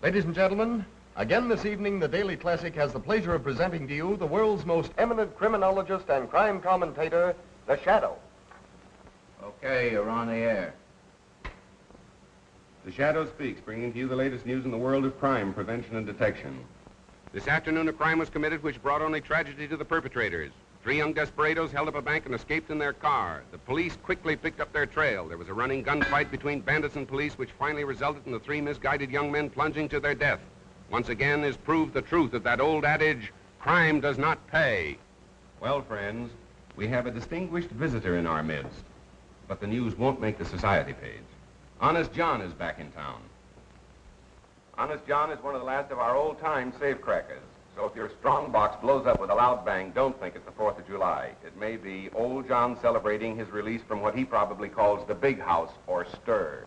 Ladies and gentlemen, again this evening, the Daily Classic has the pleasure of presenting to you the world's most eminent criminologist and crime commentator, The Shadow. Okay, you're on the air. The Shadow speaks, bringing to you the latest news in the world of crime, prevention, and detection. This afternoon, a crime was committed which brought only tragedy to the perpetrators. 3 young desperados held up a bank and escaped in their car. The police quickly picked up their trail. There was a running gunfight between bandits and police, which finally resulted in the 3 misguided young men plunging to their death. Once again is proved the truth of that old adage, crime does not pay. Well, friends, we have a distinguished visitor in our midst, but the news won't make the society page. Honest John is back in town. Honest John is one of the last of our old-time safecrackers. So if your strong box blows up with a loud bang, don't think it's the 4th of July. It may be old John celebrating his release from what he probably calls the big house or stir.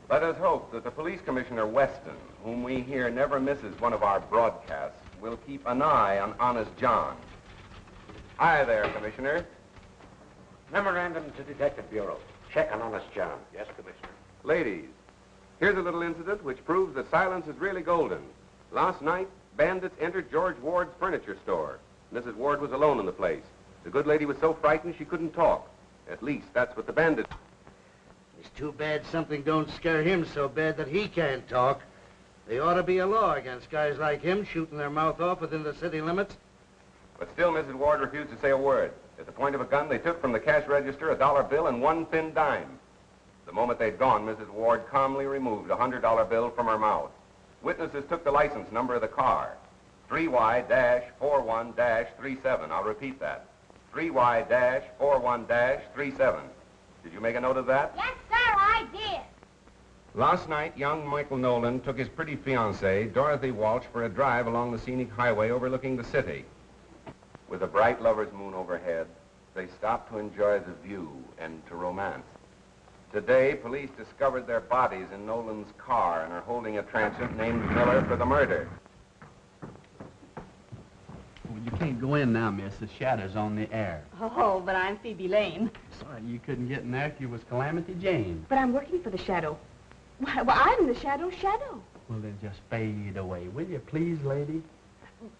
Let us hope that the police commissioner Weston, whom we hear never misses one of our broadcasts, will keep an eye on Honest John. Hi there, Commissioner. Memorandum to Detective Bureau. Check on Honest John. Yes, Commissioner. Ladies, here's a little incident which proves that silence is really golden. Last night, bandits entered George Ward's furniture store. Mrs. Ward was alone in the place. The good lady was so frightened she couldn't talk. At least that's what the bandits... It's too bad something don't scare him so bad that he can't talk. There ought to be a law against guys like him shooting their mouth off within the city limits. But still, Mrs. Ward refused to say a word. At the point of a gun, they took from the cash register a dollar bill and 1 thin dime. The moment they'd gone, Mrs. Ward calmly removed a $100 bill from her mouth. Witnesses took the license number of the car, 3Y-41-37. I'll repeat that, 3Y-41-37. Did you make a note of that? Yes, sir, I did. Last night, young Michael Nolan took his pretty fiancée, Dorothy Walsh, for a drive along the scenic highway overlooking the city. With a bright lover's moon overhead, they stopped to enjoy the view and to romance. Today, police discovered their bodies in Nolan's car and are holding a transient named Miller for the murder. Well, you can't go in now, miss. The Shadow's on the air. Oh, but I'm Phoebe Lane. Sorry you couldn't get in there if you was Calamity Jane. But I'm working for the Shadow. Well, I'm the Shadow's shadow. Well, then just fade away, will you, please, lady?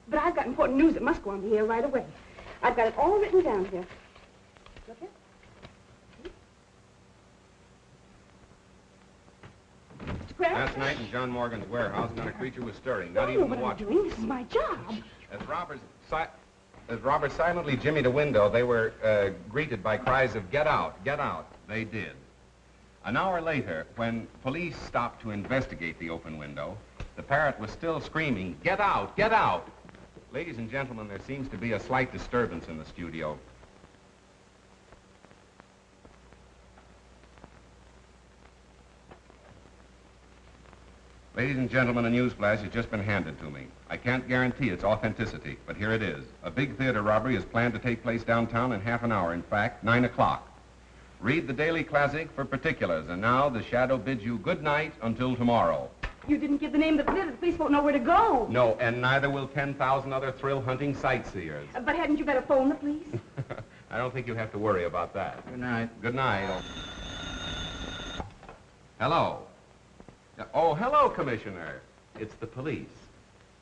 But I've got important news that must go on the air right away. I've got it all written down here. Look here. Last night in John Morgan's warehouse, not a creature was stirring, not even the watchman. What I'm doing, this is my job. As Robert silently jimmied a window, they were greeted by cries of, "Get out, get out." They did. An hour later, when police stopped to investigate the open window, the parrot was still screaming, "Get out, get out." Ladies and gentlemen, there seems to be a slight disturbance in the studio. Ladies and gentlemen, a news flash has just been handed to me. I can't guarantee its authenticity, but here it is. A big theater robbery is planned to take place downtown in half an hour. In fact, 9 o'clock. Read the Daily Classic for particulars. And now, the Shadow bids you good night until tomorrow. You didn't give the name of the theater. The police won't know where to go. No, and neither will 10,000 other thrill-hunting sightseers. But hadn't you better phone the police? I don't think you have to worry about that. Good night. Good night. Hello. Oh, hello, Commissioner. It's the police.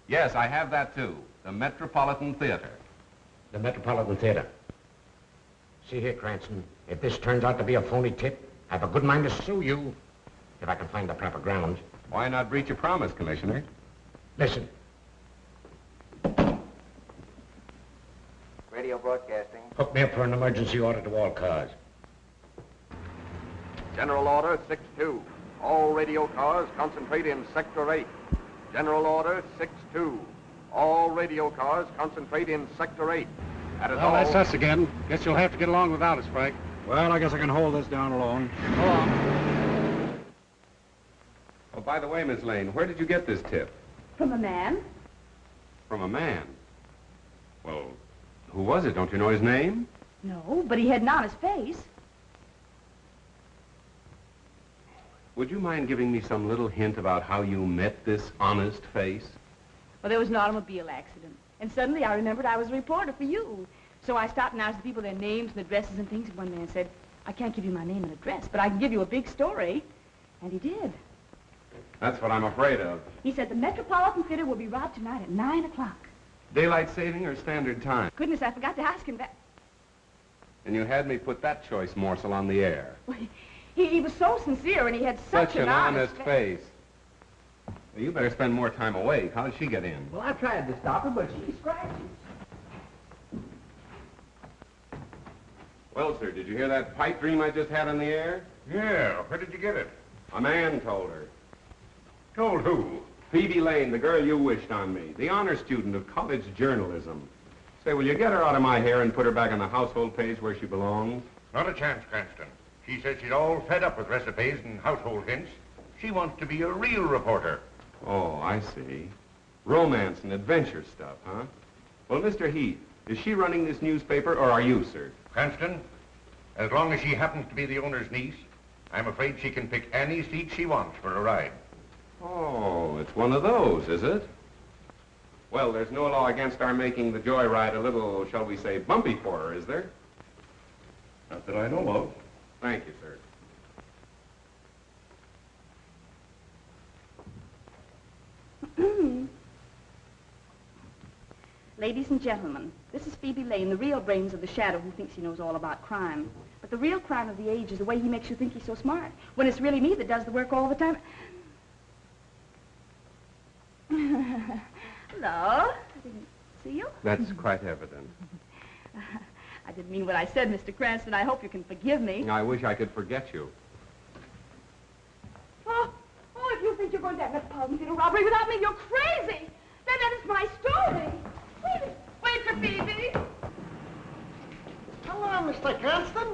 Yes, I have that, too. The Metropolitan Theater. The Metropolitan Theater. See here, Cranston, if this turns out to be a phony tip, I have a good mind to sue you, if I can find the proper grounds. Why not breach a promise, Commissioner? Listen. Radio broadcasting. Hook me up for an emergency order to all cars. General Order 6-2. All radio cars concentrate in Sector 8. General Order 6-2. All radio cars concentrate in Sector 8. That is all. Well, that's us again. Guess you'll have to get along without us, Frank. Well, I guess I can hold this down alone. Go on. Oh, by the way, Miss Lane, where did you get this tip? From a man. From a man. Well, who was it? Don't you know his name? No, but he had an honest face. Would you mind giving me some little hint about how you met this honest face? Well, there was an automobile accident. And suddenly I remembered I was a reporter for you. So I stopped and asked the people their names and addresses and things. And one man said, "I can't give you my name and address, but I can give you a big story." And he did. That's what I'm afraid of. He said the Metropolitan Theater will be robbed tonight at 9 o'clock. Daylight saving or standard time? Goodness, I forgot to ask him that. And you had me put that choice morsel on the air. Well, he was so sincere, and he had such an honest face. Well, you better spend more time awake. How did she get in? Well, I tried to stop her, but she scratches. Well, sir, did you hear that pipe dream I just had on the air? Yeah, where did you get it? A man told her. Told who? Phoebe Lane, the girl you wished on me, the honor student of college journalism. Say, will you get her out of my hair and put her back on the household page where she belongs? Not a chance, Cranston. She says she's all fed up with recipes and household hints. She wants to be a real reporter. Oh, I see. Romance and adventure stuff, huh? Well, Mr. Heath, is she running this newspaper, or are you, sir? Cranston, as long as she happens to be the owner's niece, I'm afraid she can pick any seat she wants for a ride. Oh, it's one of those, is it? Well, there's no law against our making the joyride a little, shall we say, bumpy for her, is there? Not that I know of. Thank you, sir. Ladies and gentlemen, this is Phoebe Lane, the real brains of the shadow who thinks he knows all about crime. But the real crime of the age is the way he makes you think he's so smart, when it's really me that does the work all the time. Hello. I didn't see you. That's quite evident. I didn't mean what I said, Mr. Cranston. I hope you can forgive me. I wish I could forget you. Oh, if you think you're going to have Metropolitan Theater robbery without me, you're crazy. Then that is my story. Wait for Phoebe. Hello, Mr. Cranston.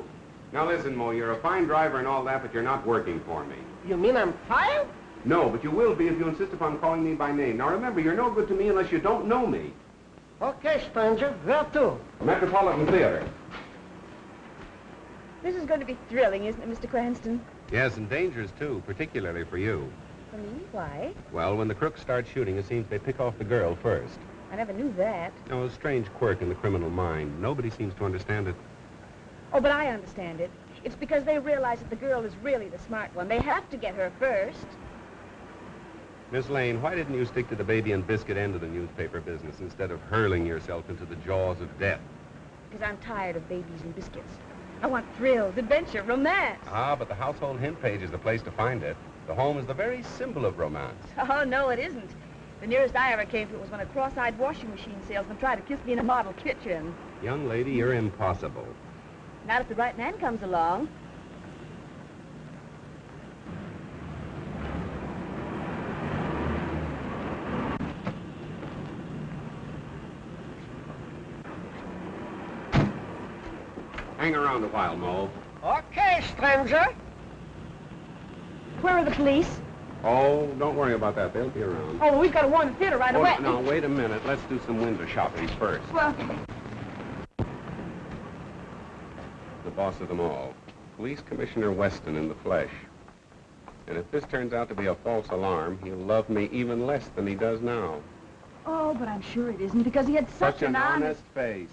Now listen, Mo, you're a fine driver and all that, but you're not working for me. You mean I'm fired? No, but you will be if you insist upon calling me by name. Now remember, you're no good to me unless you don't know me. Okay, stranger. Where to? Metropolitan Theater. This is going to be thrilling, isn't it, Mr. Cranston? Yes, and dangerous, too, particularly for you. For me? Why? Well, when the crooks start shooting, it seems they pick off the girl first. I never knew that. Oh, a strange quirk in the criminal mind. Nobody seems to understand it. Oh, but I understand it. It's because they realize that the girl is really the smart one. They have to get her first. Miss Lane, why didn't you stick to the baby and biscuit end of the newspaper business instead of hurling yourself into the jaws of death? Because I'm tired of babies and biscuits. I want thrills, adventure, romance. Ah, but the household hint page is the place to find it. The home is the very symbol of romance. Oh, no, it isn't. The nearest I ever came to it was when a cross-eyed washing machine salesman tried to kiss me in a model kitchen. Young lady, you're impossible. Not if the right man comes along. Hang around a while, Mo. Okay, stranger. Where are the police? Oh, don't worry about that. They'll be around. Oh, well, we've got to warn the theater right away. No, wait a minute. Let's do some window shopping first. Well, The boss of them all. Police Commissioner Weston in the flesh. And if this turns out to be a false alarm, he'll love me even less than he does now. oh, but I'm sure it isn't because he had such an honest face.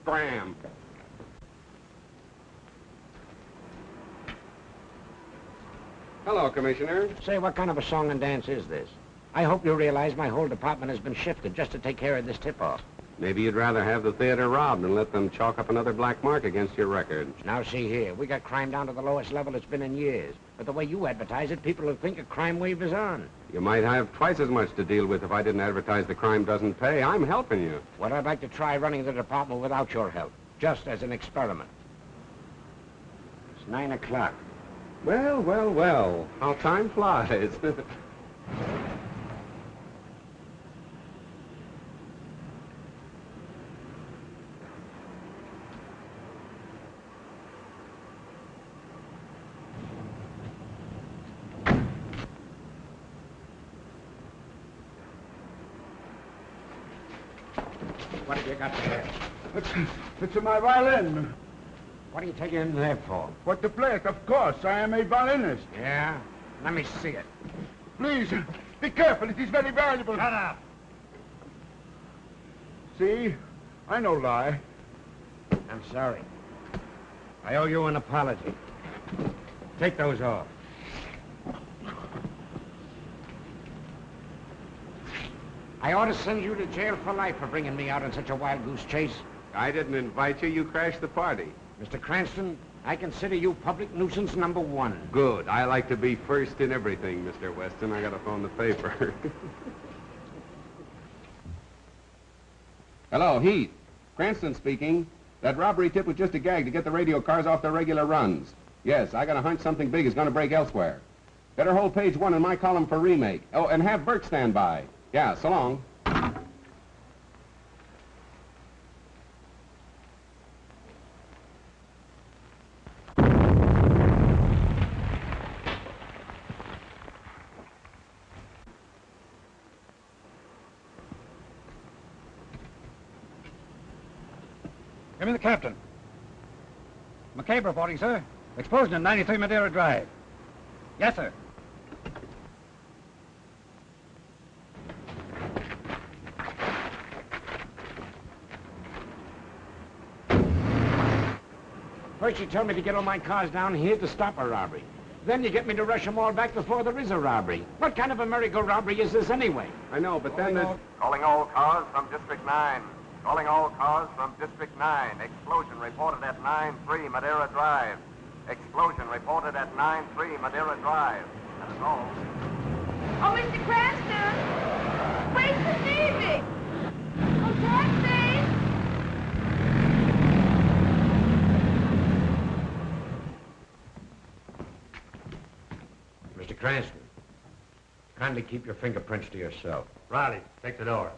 Scram. Hello, Commissioner. Say, what kind of a song and dance is this? I hope you realize my whole department has been shifted just to take care of this tip-off. Maybe you'd rather have the theater robbed and let them chalk up another black mark against your record. Now, see here, we got crime down to the lowest level it's been in years. But the way you advertise it, people will think a crime wave is on. You might have twice as much to deal with if I didn't advertise the crime doesn't pay. I'm helping you. Well, I'd like to try running the department without your help, just as an experiment. It's 9 o'clock. Well, well, well. How time flies. What have you got there? It's my violin. What are you taking in there for? What to play it, of course. I am a violinist. Yeah? Let me see it. Please, be careful. It is very valuable. Shut up. See? I no lie. I'm sorry. I owe you an apology. Take those off. I ought to send you to jail for life for bringing me out on such a wild goose chase. I didn't invite you. You crashed the party. Mr. Cranston, I consider you public nuisance number one. Good. I like to be first in everything, Mr. Weston. I gotta phone the paper. Hello, Heath. Cranston speaking. That robbery tip was just a gag to get the radio cars off their regular runs. Yes, I got a hunch something big is gonna break elsewhere. Better hold page 1 in my column for remake. Oh, and have Bert stand by. Yeah, so long. Give me the captain. McCabe reporting, sir. Explosion in 93 Madeira Drive. Yes, sir. First you tell me to get all my cars down here to stop a robbery. Then you get me to rush them all back before there is a robbery. What kind of a merry-go robbery is this anyway? I know, but then there's... Calling all cars from District 9. Calling all cars from District 9. Explosion reported at 9-3 Madeira Drive. Explosion reported at 9-3 Madeira Drive. That is all. Oh, Mr. Cranston! Wait for Stevie! Oh, taxi! Mr. Cranston, kindly keep your fingerprints to yourself. Riley, take the door.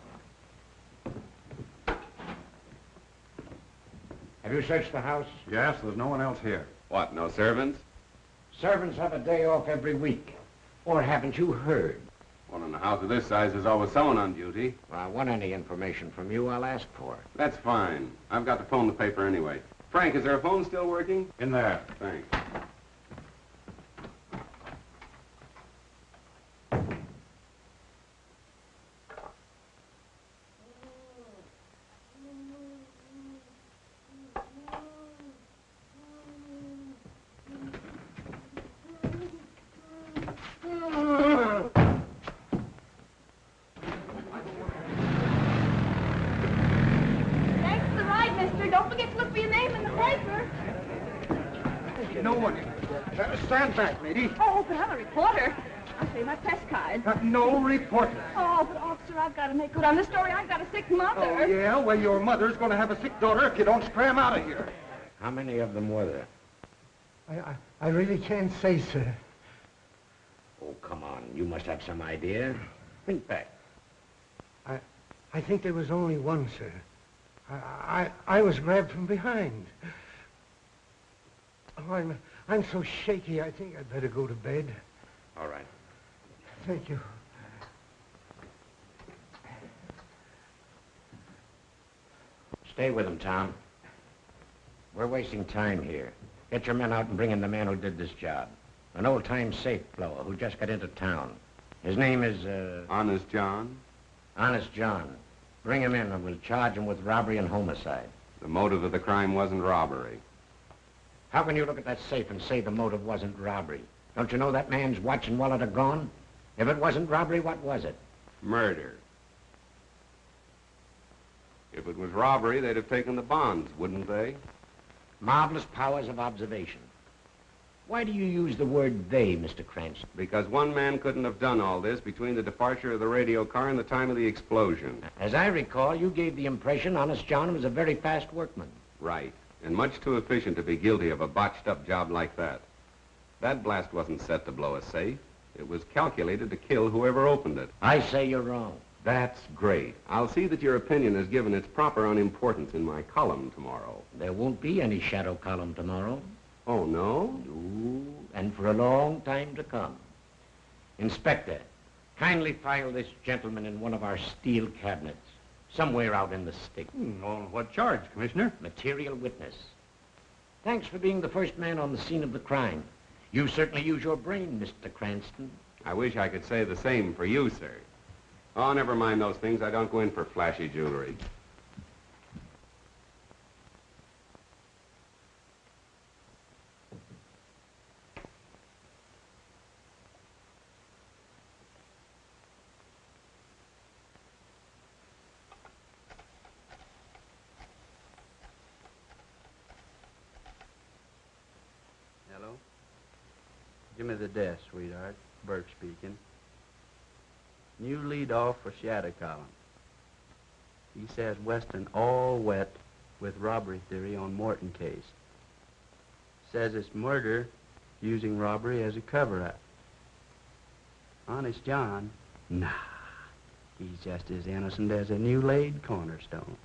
Have you searched the house? Yes, there's no one else here. What, no servants? Servants have a day off every week. Or haven't you heard? Well, in a house of this size, there's always someone on duty. Well, I want any information from you, I'll ask for it. That's fine. I've got to phone the paper anyway. Frank, is there a phone still working? In there. Thanks. Thanks for the ride, mister. Don't forget to look for your name in the paper. No one. Stand back, lady. Oh, but I'm a reporter. I'll show you my press card. No reporter. Oh, but officer, I've got to make good on this story. I've got a sick mother. Oh, yeah? Well, your mother's going to have a sick daughter if you don't scram out of here. How many of them were there? I really can't say, sir. Oh, come on. You must have some idea. Think back. I think there was only one, sir. I was grabbed from behind. Oh, I'm so shaky, I think I'd better go to bed. All right. Thank you. Stay with him, Tom. We're wasting time here. Get your men out and bring in the man who did this job. An old-time safe blower who just got into town. His name is, Honest John? Honest John. Bring him in and we'll charge him with robbery and homicide. The motive of the crime wasn't robbery. How can you look at that safe and say the motive wasn't robbery? Don't you know that man's watch and wallet are gone? If it wasn't robbery, what was it? Murder. If it was robbery, they'd have taken the bonds, wouldn't they? Marvelous powers of observation. Why do you use the word they, Mr. Cranston? Because one man couldn't have done all this between the departure of the radio car and the time of the explosion. As I recall, you gave the impression Honest John was a very fast workman. Right. And much too efficient to be guilty of a botched-up job like that. That blast wasn't set to blow a safe. It was calculated to kill whoever opened it. I say you're wrong. That's great. I'll see that your opinion is given its proper unimportance in my column tomorrow. There won't be any shadow column tomorrow. Oh, no? No, and for a long time to come. Inspector, kindly file this gentleman in one of our steel cabinets, somewhere out in the stick. On what charge, Commissioner? Material witness. Thanks for being the first man on the scene of the crime. You certainly use your brain, Mr. Cranston. I wish I could say the same for you, sir. Oh, never mind those things. I don't go in for flashy jewelry. Give me the desk, sweetheart. Burke speaking. New lead off for Shadow Column. He says Weston all wet with robbery theory on Morton case. Says it's murder using robbery as a cover-up. Honest John? Nah. He's just as innocent as a new laid cornerstone.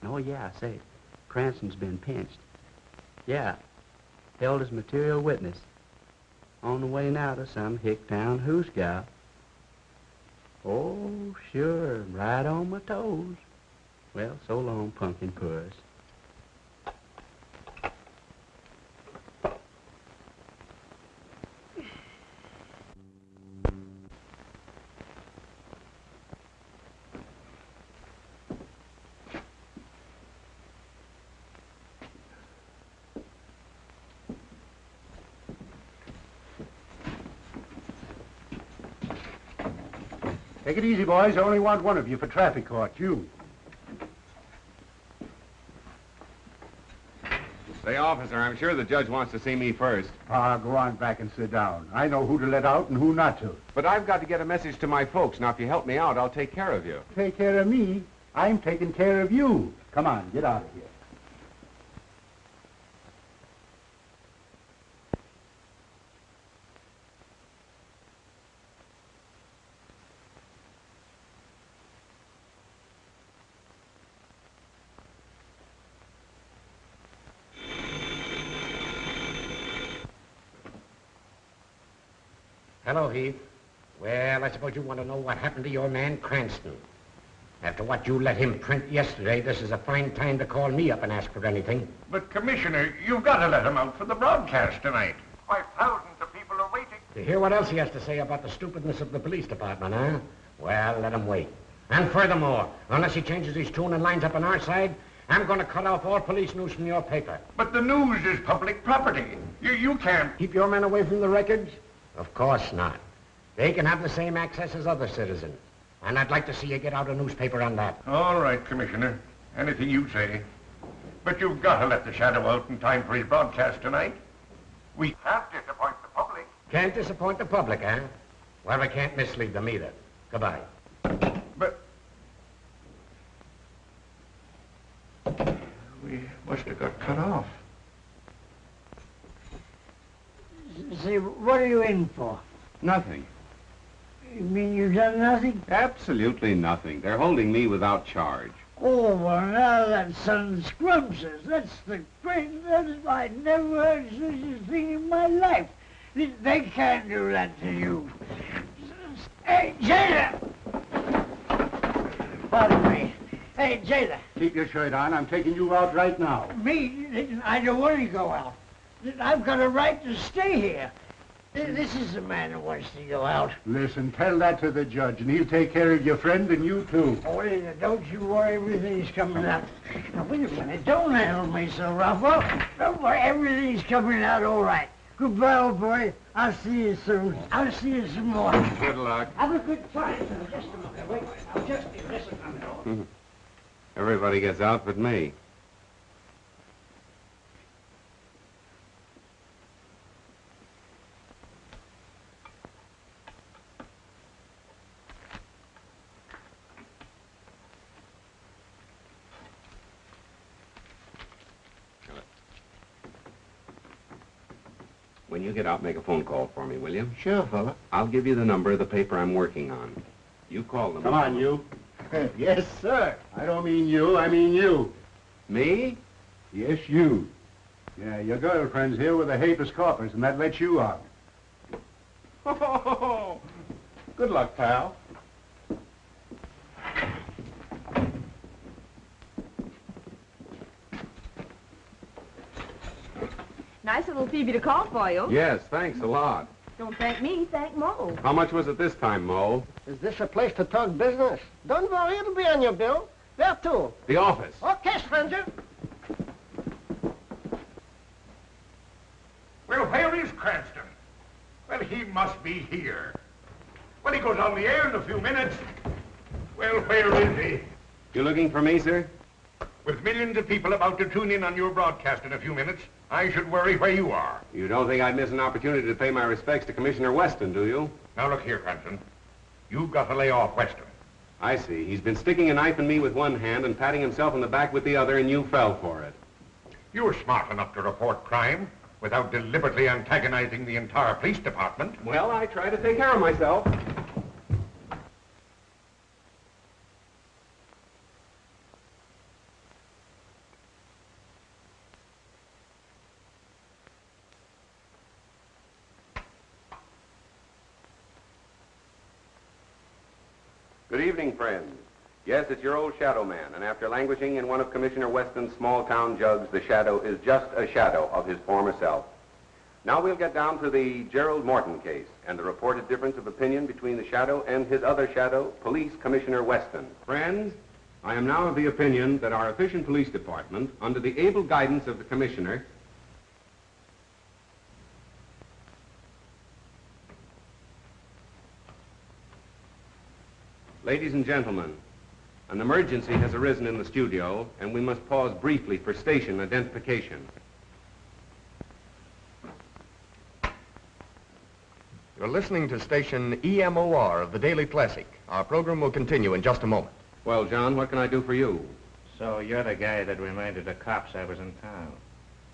Oh, yeah, I say, Cranston's been pinched. Yeah, held as material witness. On the way now to some hick-town hoosgow. Oh, sure, right on my toes. Well, so long, pumpkin puss. Take it easy, boys. I only want one of you for traffic court. You. Say, officer, I'm sure the judge wants to see me first. Go on back and sit down. I know who to let out and who not to. But I've got to get a message to my folks. Now, if you help me out, I'll take care of you. Take care of me? I'm taking care of you. Come on, get out of here. Hello, Heath. Well, I suppose you want to know what happened to your man, Cranston. After what you let him print yesterday, this is a fine time to call me up and ask for anything. But, Commissioner, you've got to let him out for the broadcast tonight. Why, thousands of people are waiting. To hear what else he has to say about the stupidness of the police department, huh? Well, let him wait. And furthermore, unless he changes his tune and lines up on our side, I'm going to cut off all police news from your paper. But the news is public property. You can't... Keep your men away from the records? Of course not. They can have the same access as other citizens. And I'd like to see you get out a newspaper on that. All right, Commissioner. Anything you say. But you've got to let the Shadow out in time for his broadcast tonight. We can't disappoint the public. Can't disappoint the public, eh? Well, we can't mislead them either. Goodbye. But... we must have got cut off. Say, what are you in for? Nothing. You mean you've done nothing? Absolutely nothing. They're holding me without charge. Oh, well, now that son scrumptious. That's the greatest. I never heard such a thing in my life. They can't do that to you. Hey, jailer! Pardon me. Hey, jailer. Keep your shirt on. I'm taking you out right now. Me? I don't want to go out. I've got a right to stay here. This is the man who wants to go out. Listen, tell that to the judge, and he'll take care of your friend and you, too. Oh, wait a minute. Don't you worry. Everything's coming out. Now, wait a minute. Don't handle me so rough. Oh, don't worry. Everything's coming out all right. Goodbye, old boy. I'll see you soon. I'll see you some more. Good luck. Have a good time. Now, just a minute. Wait. I'll just be listening. Everybody gets out but me. When you get out, make a phone call for me, will you? Sure, fella. I'll give you the number of the paper I'm working on. You call them. Come on, you. Yes, sir. I don't mean you, I mean you. Me? Yes, you. Yeah, your girlfriend's here with a habeas corpus, and that lets you out. Good luck, pal. Nice little Phoebe to call for you. Yes, thanks a lot. Don't thank me, thank Mo. How much was it this time, Mo? Is this a place to talk business? Don't worry, it'll be on your bill. Where to? The office. Okay, stranger. Well, where is Cranston? Well, he must be here. Well, he goes on the air in a few minutes. Well, where is he? You looking for me, sir? With millions of people about to tune in on your broadcast in a few minutes, I should worry where you are. You don't think I'd miss an opportunity to pay my respects to Commissioner Weston, do you? Now look here, Cranston. You've got to lay off Weston. I see. He's been sticking a knife in me with one hand and patting himself on the back with the other, and you fell for it. You were smart enough to report crime without deliberately antagonizing the entire police department. Well, I try to take care of myself. Good evening, friends. Yes, it's your old Shadow Man, and after languishing in one of Commissioner Weston's small-town jugs, the Shadow is just a shadow of his former self. Now we'll get down to the Gerald Morton case and the reported difference of opinion between the Shadow and his other Shadow, Police Commissioner Weston. Friends, I am now of the opinion that our efficient police department, under the able guidance of the Commissioner, Ladies and gentlemen, an emergency has arisen in the studio, and we must pause briefly for station identification. You're listening to station EMOR of the Daily Classic. Our program will continue in just a moment. Well, John, what can I do for you? So you're the guy that reminded the cops I was in town.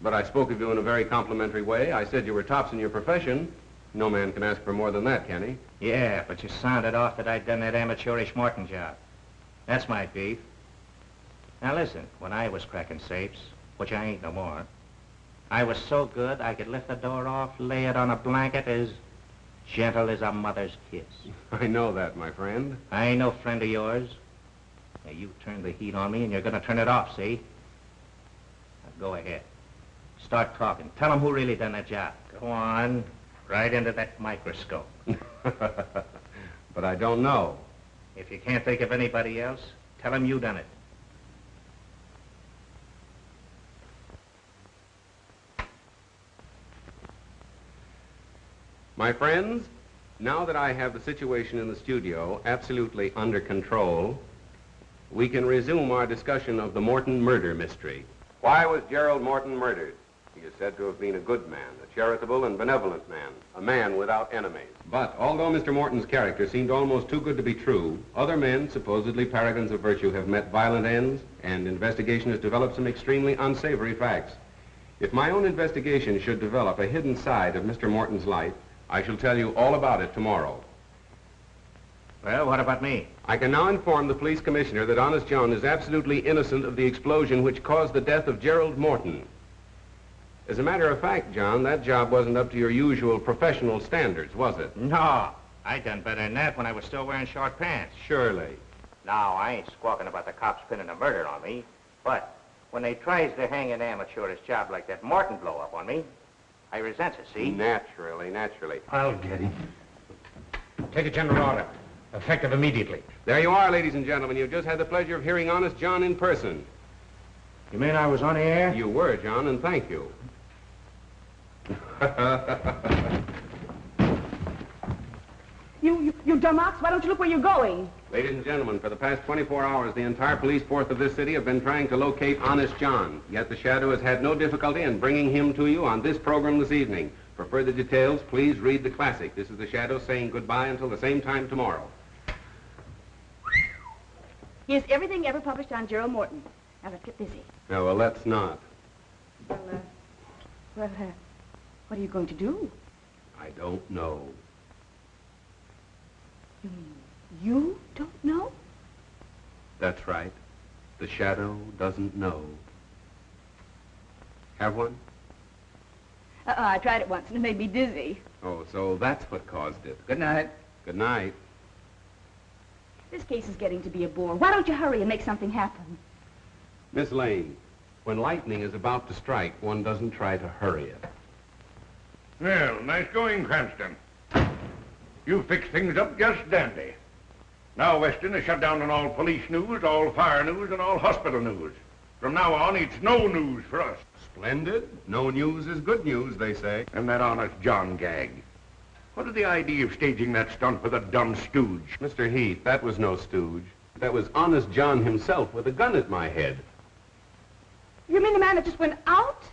But I spoke of you in a very complimentary way. I said you were tops in your profession. No man can ask for more than that, can he? Yeah, but you sounded off that I'd done that amateurish Morton job. That's my beef. Now listen, when I was cracking safes, which I ain't no more, I was so good I could lift the door off, lay it on a blanket as gentle as a mother's kiss. I know that, my friend. I ain't no friend of yours. Now, you turned the heat on me, and you're gonna turn it off, see? Now, go ahead. Start talking. Tell them who really done that job. Go on. Right into that microscope. But I don't know. If you can't think of anybody else, tell them you done it. My friends, now that I have the situation in the studio absolutely under control, we can resume our discussion of the Morton murder mystery. Why was Gerald Morton murdered? He is said to have been a good man, a charitable and benevolent man, a man without enemies. But although Mr. Morton's character seemed almost too good to be true, other men, supposedly paragons of virtue, have met violent ends, and investigation has developed some extremely unsavory facts. If my own investigation should develop a hidden side of Mr. Morton's life, I shall tell you all about it tomorrow. Well, what about me? I can now inform the police commissioner that Honest John is absolutely innocent of the explosion which caused the death of Gerald Morton. As a matter of fact, John, that job wasn't up to your usual professional standards, was it? No, I done better than that when I was still wearing short pants. Surely. Now, I ain't squawking about the cops pinning a murder on me, but when they tries to hang an amateurish job like that Morton blow up on me, I resent it, see? Naturally. I'll get him. Take a general order, effective immediately. There you are, ladies and gentlemen. You've just had the pleasure of hearing Honest John in person. You mean I was on the air? You were, John, and thank you. You dumb ox, why don't you look where you're going? Ladies and gentlemen, for the past 24 hours, the entire police force of this city have been trying to locate Honest John. Yet the Shadow has had no difficulty in bringing him to you on this program this evening. For further details, please read the classic. This is the Shadow saying goodbye until the same time tomorrow. Here's everything ever published on Gerald Morton. Now let's get busy. No, well, let's not. What are you going to do? I don't know. You mean you don't know? That's right. The Shadow doesn't know. Have one? I tried it once and it made me dizzy. Oh, so that's what caused it. Good night. Good night. This case is getting to be a bore. Why don't you hurry and make something happen? Miss Lane, when lightning is about to strike, one doesn't try to hurry it. Well, nice going, Cranston. You fixed things up just dandy. Now Weston is shut down on all police news, all fire news, and all hospital news. From now on, it's no news for us. Splendid. No news is good news, they say. And that Honest John gag. What is the idea of staging that stunt with a dumb stooge? Mr. Heath, that was no stooge. That was Honest John himself with a gun at my head. You mean the man that just went out?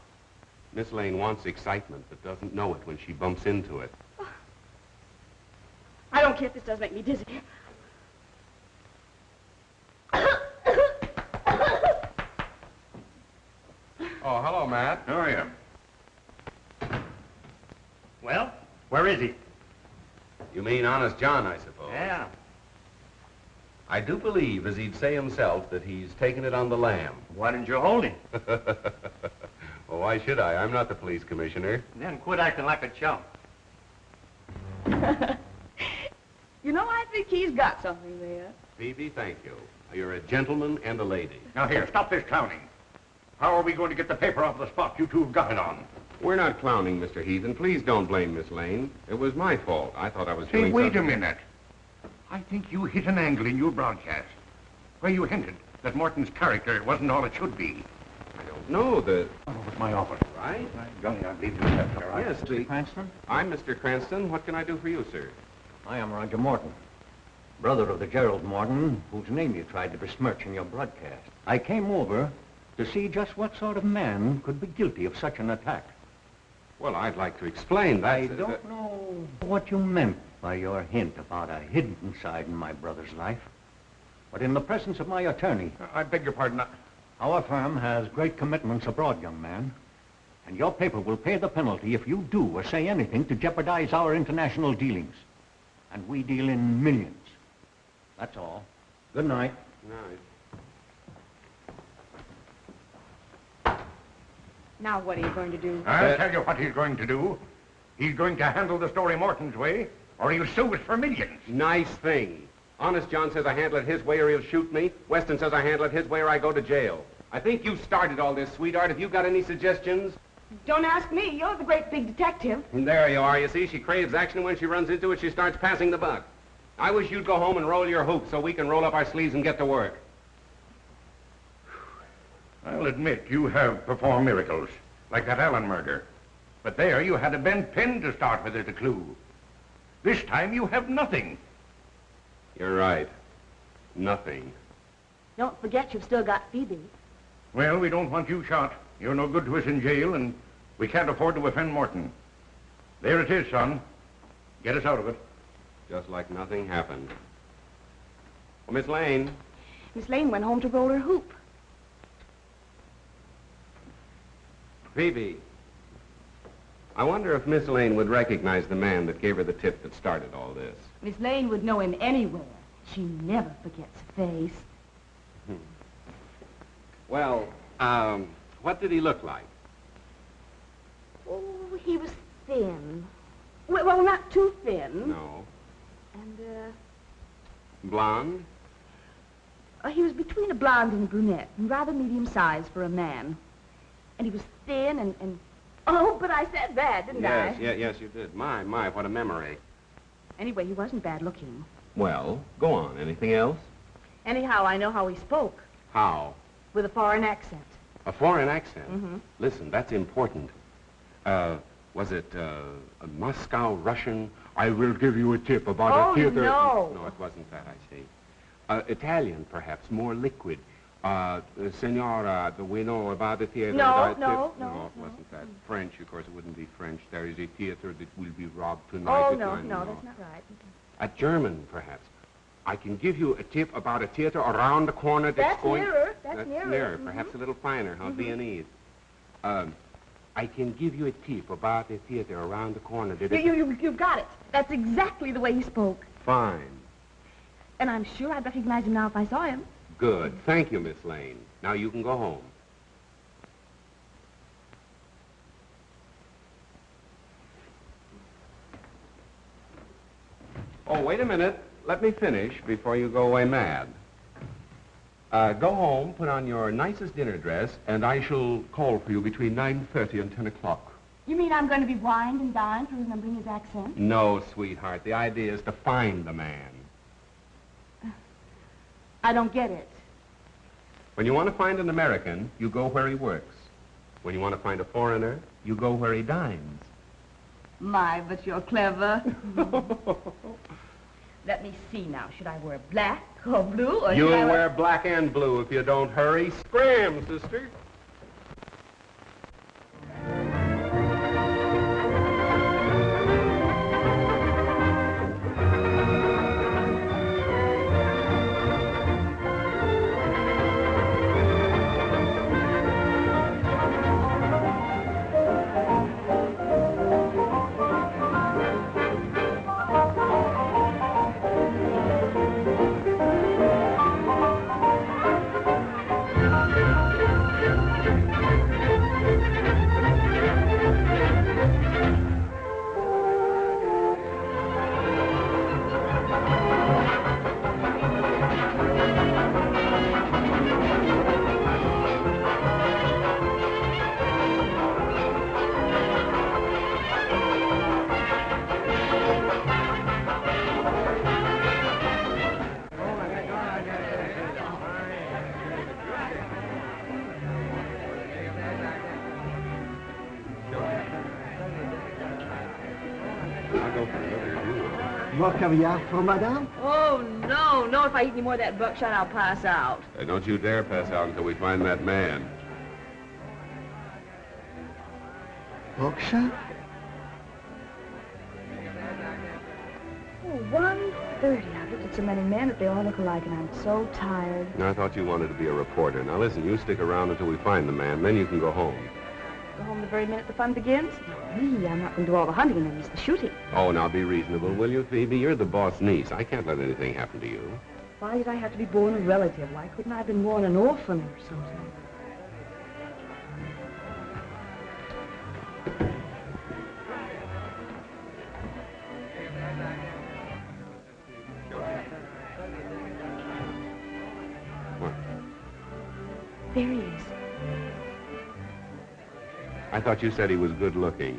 Miss Lane wants excitement, but doesn't know it when she bumps into it. I don't care if this does make me dizzy. Oh, hello, Matt. How are you? Well, where is he? You mean Honest John, I suppose? Yeah. I do believe, as he'd say himself, that he's taken it on the lam. Why didn't you hold him? Well, why should I? I'm not the police commissioner. Then quit acting like a chump. You know, I think he's got something there. Phoebe, thank you. You're a gentleman and a lady. Now here, stop this clowning. How are we going to get the paper off the spot you two have got it on? We're not clowning, Mr. Heathen. Please don't blame Miss Lane. It was my fault. I thought I was Say, doing wait something. a minute. I think you hit an angle in your broadcast where you hinted that Morton's character wasn't all it should be. I don't know that... Oh, it's my office. Right? Johnny, I believe you have to. Yes, Mr. Cranston? I'm Mr. Cranston. What can I do for you, sir? I am Roger Morton, brother of the Gerald Morton, whose name you tried to besmirch in your broadcast. I came over to see just what sort of man could be guilty of such an attack. Well, I'd like to explain that. I don't know what you meant by your hint about a hidden side in my brother's life. But in the presence of my attorney... I beg your pardon. Our firm has great commitments abroad, young man. And your paper will pay the penalty if you do or say anything to jeopardize our international dealings. And we deal in millions. That's all. Good night. Night. Now what are you going to do? I'll tell you what he's going to do. He's going to handle the story Morton's way, or he'll sue us for millions. Nice thing. Honest John says I handle it his way or he'll shoot me. Weston says I handle it his way or I go to jail. I think you started all this, sweetheart. Have you got any suggestions? Don't ask me. You're the great big detective. There you are. You see, she craves action, and when she runs into it, she starts passing the buck. I wish you'd go home and roll your hoop so we can roll up our sleeves and get to work. I'll admit you have performed miracles, like that Allen murder. But there you had a bent pin to start with as a clue. This time you have nothing. You're right. Nothing. Don't forget you've still got Phoebe. Well, we don't want you shot. You're no good to us in jail, and we can't afford to offend Morton. There it is, son. Get us out of it. Just like nothing happened. Well, Miss Lane. Miss Lane went home to roll her hoop. Phoebe. I wonder if Miss Lane would recognize the man that gave her the tip that started all this. Miss Lane would know him anywhere. She never forgets a face. Well, what did he look like? Oh, he was thin. Well, not too thin. No. And, Blonde? he was between a blonde and a brunette, and rather medium-sized for a man. And he was thin and... Oh, but I said that, didn't I? Yes, you did. My, what a memory. Anyway, he wasn't bad-looking. Well, go on. Anything else? Anyhow, I know how he spoke. How? With a foreign accent. A foreign accent? Mm-hmm. Listen, that's important. Was it a Moscow Russian? I will give you a tip about a theater... no. No, it wasn't that, I see. Italian, perhaps, more liquid. Senora, we know about the theater. No, it wasn't that. French, of course, it wouldn't be French. There is a theater that will be robbed tonight. Oh, no, that's not right. A German, perhaps. I can give you a tip about a theater around the corner that's going... That's nearer. nearer. Perhaps a little finer, huh? Viennese. I can give you a tip about a theater around the corner that... You've got it. That's exactly the way he spoke. Fine. And I'm sure I'd recognize him now if I saw him. Good. Thank you, Miss Lane. Now you can go home. Oh, wait a minute. Let me finish before you go away mad. Go home, put on your nicest dinner dress, and I shall call for you between 9:30 and 10 o'clock. You mean I'm going to be wined and dined for remembering his accent? No, sweetheart. The idea is to find the man. I don't get it. When you want to find an American, you go where he works. When you want to find a foreigner, you go where he dines. My, but you're clever. Let me see now. Should I wear black or blue, or You'll should I wear black and blue if you don't hurry. Scram, sister. More caviar for madame? Oh, no. No, if I eat any more of that buckshot, I'll pass out. Don't you dare pass out until we find that man. Buckshot? Oh, 1:30. I've looked at so many men that they all look alike, and I'm so tired. I thought you wanted to be a reporter. Now listen, you stick around until we find the man, then you can go home. Go home the very minute the fun begins? Me, I'm not going to do all the hunting and miss the shooting. Oh, now be reasonable, will you, Phoebe? You're the boss niece. I can't let anything happen to you. Why did I have to be born a relative? Why couldn't I have been born an orphan or something? What? There he is. I thought you said he was good looking.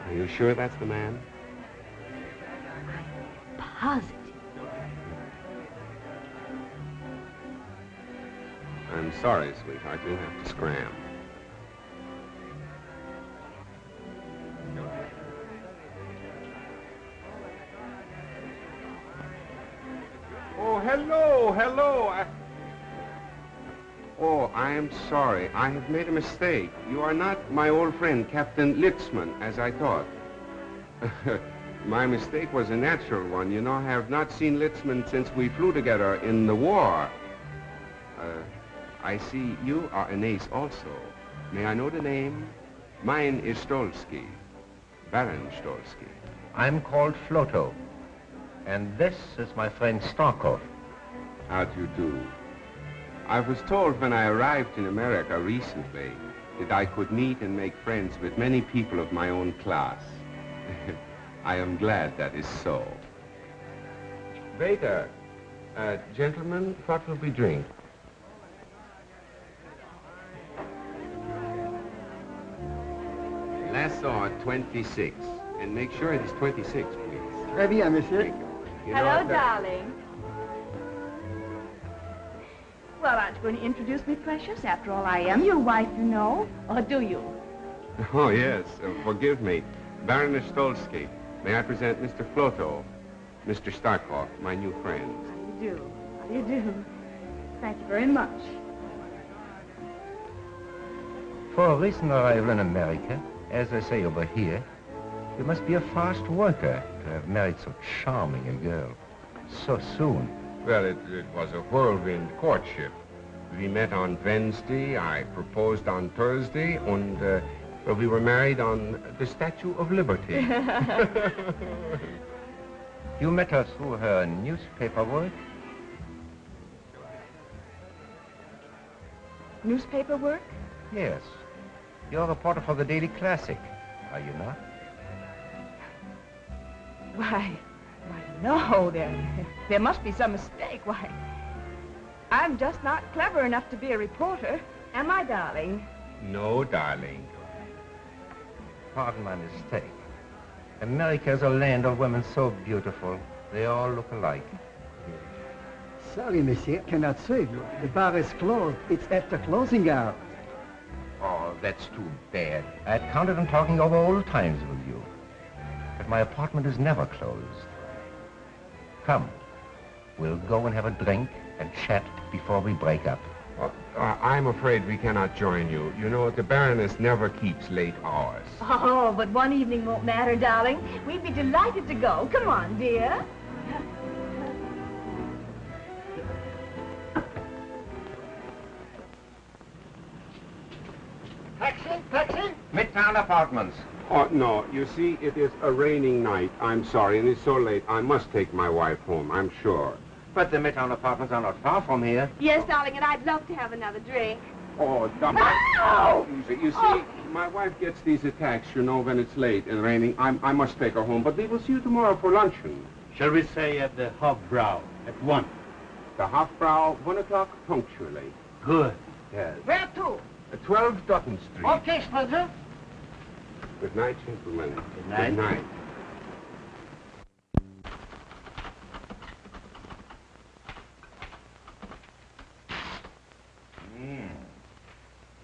Are you sure that's the man? Positive. I'm sorry, sweetheart. You'll have to scram. Oh, hello. Oh, I am sorry. I have made a mistake. You are not my old friend, Captain Litzman, as I thought. My mistake was a natural one. You know, I have not seen Litzman since we flew together in the war. I see you are an ace also. May I know the name? Mine is Stolsky, Baron Stolsky. I'm called Floto, and this is my friend Starkov. How do you do? I was told when I arrived in America recently that I could meet and make friends with many people of my own class. I am glad that is so. Waiter, gentlemen, what will we drink? Lasso 26, and make sure it is 26, please. Très bien, monsieur. You know Hello, what, darling. Well, aren't you going to introduce me, precious? After all, I am your wife, you know. Or do you? Oh, yes. Forgive me. Baroness Stolsky. May I present Mr. Floto, Mr. Starkov, my new friend. How do you do? How do you do? Thank you very much. For a recent arrival in America, as I say over here, you must be a fast worker to have married so charming a girl so soon. Well, it was a whirlwind courtship. We met on Wednesday, I proposed on Thursday, and well, we were married on the Statue of Liberty. You met her through her newspaper work? Newspaper work? Yes. You're a reporter for the Daily Classic, are you not? Why, no, there must be some mistake. Why, I'm just not clever enough to be a reporter, am I, darling? No, darling. Pardon my mistake. America is a land of women so beautiful. They all look alike. Sorry, monsieur, cannot serve you. The bar is closed. It's after closing hour. Oh, that's too bad. I had counted on talking over old times with you. But my apartment is never closed. Come, we'll go and have a drink and chat before we break up. I'm afraid we cannot join you. You know, the Baroness never keeps late hours. Oh, but one evening won't matter, darling. We'd be delighted to go. Come on, dear. Taxi? Midtown Apartments. Oh, no. You see, it is a raining night. I'm sorry, and it's so late. I must take my wife home, I'm sure. But the Midtown Apartments are not far from here. Yes, darling, and I'd love to have another drink. Oh, Ow! You see, my wife gets these attacks, you know, when it's late and raining. I must take her home, but we will see you tomorrow for luncheon. Shall we say at the Hofbrau at 1? The Hofbrau, 1 o'clock punctually. Good. Yes. Where to? 12 Dutton Street. Okay, Spencer. Good night, gentlemen. Good night. Good night.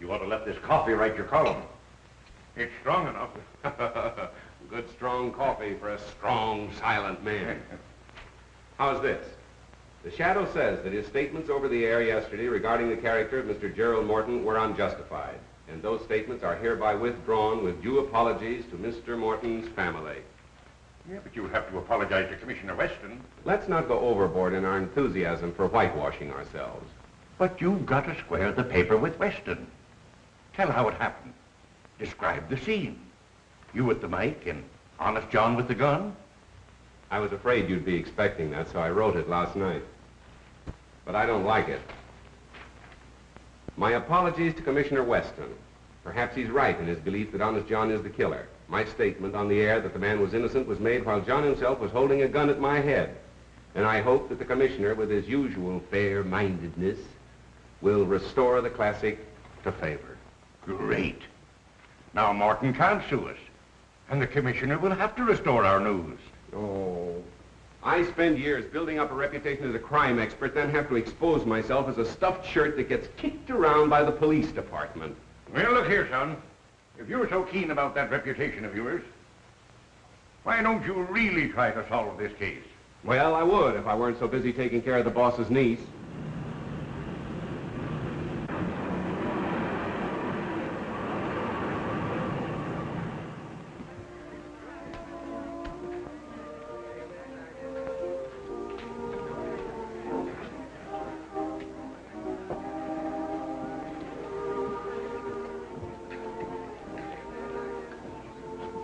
You ought to let this coffee write your column. It's strong enough. Good strong coffee for a strong, silent man. How's this? The Shadow says that his statements over the air yesterday regarding the character of Mr. Gerald Morton were unjustified, and those statements are hereby withdrawn with due apologies to Mr. Morton's family. Yeah, but you'll have to apologize to Commissioner Weston. Let's not go overboard in our enthusiasm for whitewashing ourselves. But you've got to square the paper with Weston. Tell how it happened. Describe the scene. You with the mic and Honest John with the gun. I was afraid you'd be expecting that, so I wrote it last night. But I don't like it. My apologies to Commissioner Weston. Perhaps he's right in his belief that Honest John is the killer. My statement on the air that the man was innocent was made while John himself was holding a gun at my head. And I hope that the Commissioner, with his usual fair-mindedness, will restore the classic to favor. Great. Now Morton can't sue us. And the Commissioner will have to restore our news. Oh, I spend years building up a reputation as a crime expert, then have to expose myself as a stuffed shirt that gets kicked around by the police department. Well, look here, son. If you're so keen about that reputation of yours, why don't you really try to solve this case? Well, I would if I weren't so busy taking care of the boss's niece.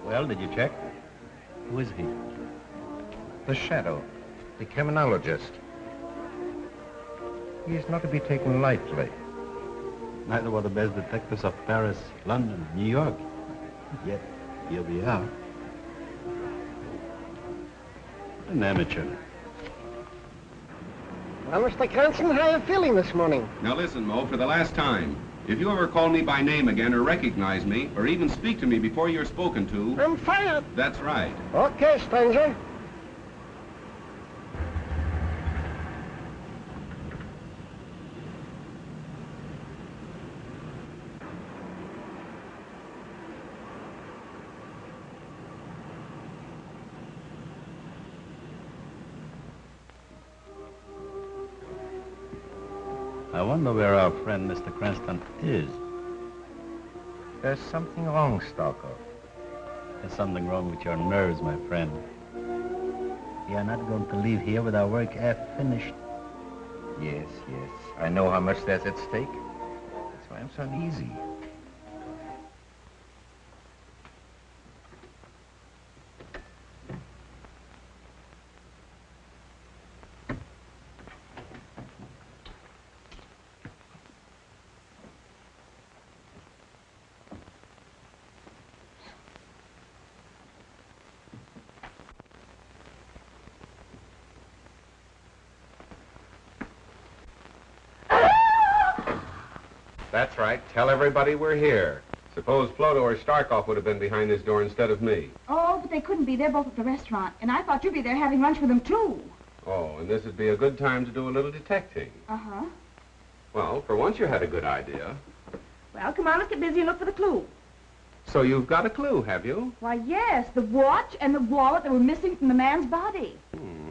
Well, did you check? Who is he? The Shadow, the criminologist. He's not to be taken lightly. Neither were the best detectives of Paris, London, New York. Yet, here we are. An amateur. Well, Mr. Cranston, how are you feeling this morning? Now listen, Mo, for the last time. If you ever call me by name again or recognize me or even speak to me before you're spoken to... I'm fired. That's right. Okay, stranger. I wonder where our friend Mr. Cranston is. There's something wrong, Stalker. There's something wrong with your nerves, my friend. We are not going to leave here with our work half finished. Yes, yes. I know how much there's at stake. That's why I'm so uneasy. That's right. Tell everybody we're here. Suppose Floto or Starkov would have been behind this door instead of me. Oh, but they couldn't be. They're both at the restaurant. And I thought you'd be there having lunch with them, too. Oh, and this would be a good time to do a little detecting. Uh-huh. Well, for once you had a good idea. Well, come on, let's get busy and look for the clue. So you've got a clue, have you? Why, yes, the watch and the wallet that were missing from the man's body.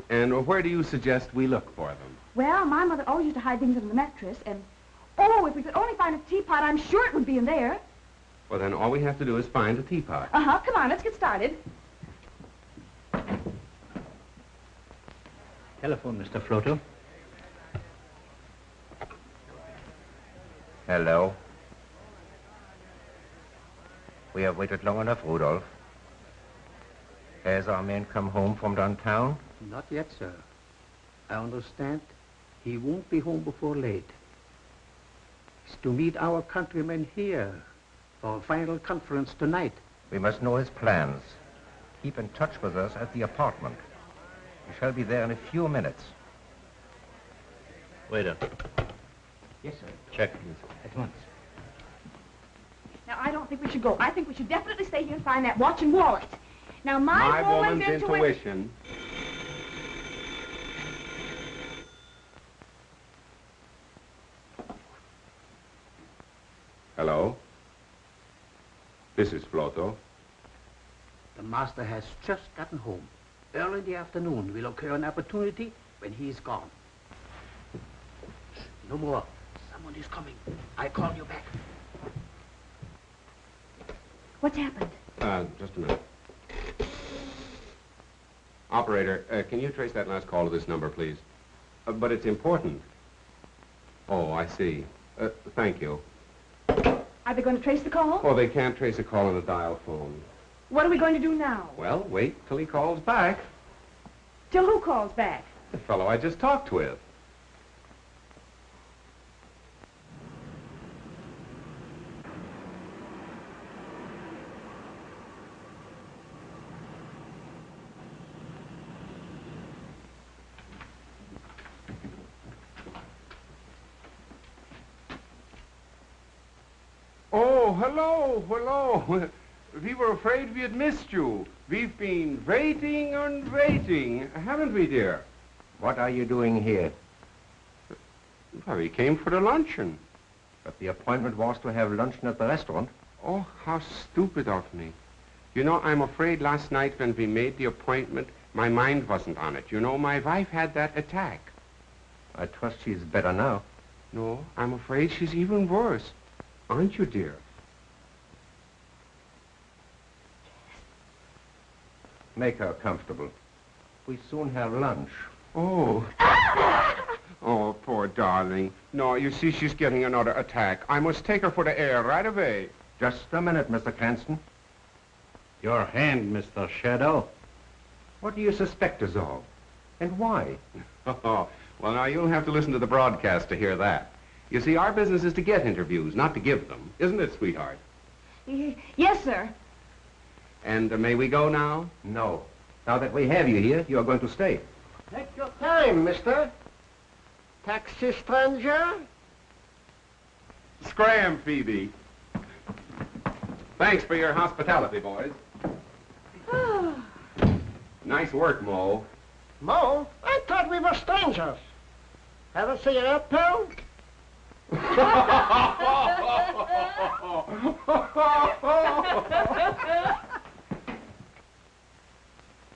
And where do you suggest we look for them? Well, my mother always used to hide things under the mattress, and... Oh, if we could only find a teapot, I'm sure it would be in there. Well, then all we have to do is find a teapot. Uh-huh, come on, let's get started. Telephone, Mr. Floto. Hello. We have waited long enough, Rudolph. Has our man come home from downtown? Not yet, sir. I understand he won't be home before late. He's to meet our countrymen here for a final conference tonight. We must know his plans. Keep in touch with us at the apartment. We shall be there in a few minutes. Waiter. Yes, sir. Check, please. At once. Now, I don't think we should go. I think we should definitely stay here and find that watch and wallet. Now, my woman's intuition. Hello? Mrs. Floto. The master has just gotten home. Early in the afternoon will occur an opportunity when he is gone. No more. Someone is coming. I call you back. What's happened? Just a minute. Operator, can you trace that last call to this number, please? But it's important. Oh, I see. Thank you. Are they going to trace the call? Oh, they can't trace a call on a dial phone. What are we going to do now? Well, wait till he calls back. Till who calls back? The fellow I just talked with. Oh, hello. We were afraid we had missed you. We've been waiting and waiting, haven't we, dear? What are you doing here? Well, we came for the luncheon. But the appointment was to have luncheon at the restaurant. Oh, how stupid of me. You know, I'm afraid last night when we made the appointment, my mind wasn't on it. You know, my wife had that attack. I trust she's better now. No, I'm afraid she's even worse. Aren't you, dear? Make her comfortable. We soon have lunch. Oh. Oh, poor darling. No, you see, she's getting another attack. I must take her for the air right away. Just a minute, Mr. Cranston. Your hand, Mr. Shadow. What do you suspect us of? And why? Oh, well, now, you'll have to listen to the broadcast to hear that. You see, our business is to get interviews, not to give them. Isn't it, sweetheart? Yes, sir. And may we go now? No. Now that we have you here, you are going to stay. Take your time, mister. Taxi stranger? Scram, Phoebe. Thanks for your hospitality, boys. Nice work, Mo. Mo, I thought we were strangers. Have a cigarette, pal?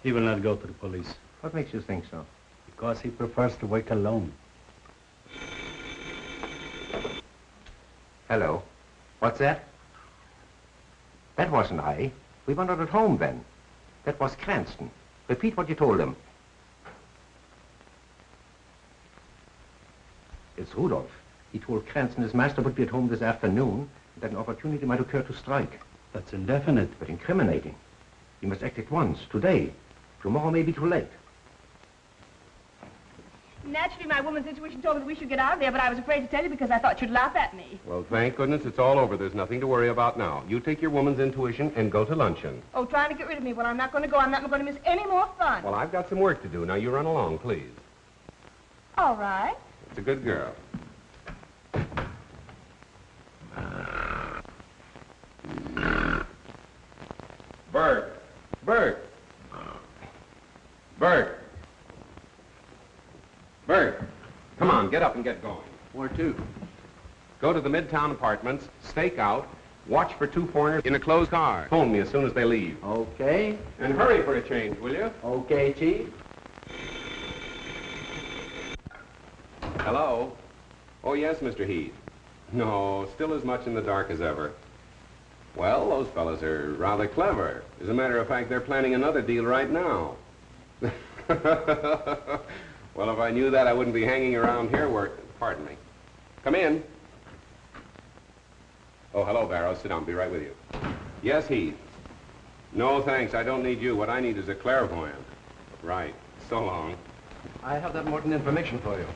He will not go to the police. What makes you think so? Because he prefers to work alone. Hello. What's that? That wasn't I. We were not at home then. That was Cranston. Repeat what you told him. It's Rudolph. He told Cranston his master would be at home this afternoon, that an opportunity might occur to strike. That's indefinite. But incriminating. He must act at once, today. Tomorrow may be too late. Naturally, my woman's intuition told me that we should get out of there, but I was afraid to tell you because I thought you'd laugh at me. Well, thank goodness it's all over. There's nothing to worry about now. You take your woman's intuition and go to luncheon. Oh, trying to get rid of me. Well, I'm not going to go. I'm not going to miss any more fun. Well, I've got some work to do. Now, you run along, please. All right. It's a good girl. Bert! Bert! Bert! Bert! Come on, get up and get going. Where to? Go to the Midtown Apartments, stake out, watch for two foreigners in a closed car. Phone me as soon as they leave. Okay. And hurry for a change, will you? Okay, Chief. Hello? Oh, yes, Mr. Heath. No, still as much in the dark as ever. Well, those fellas are rather clever. As a matter of fact, they're planning another deal right now. Well, if I knew that, I wouldn't be hanging around here Pardon me. Come in. Oh, hello, Barrow. Sit down. Be right with you. Yes, Heath. No, thanks. I don't need you. What I need is a clairvoyant. Right. So long. I have that Morton information for you.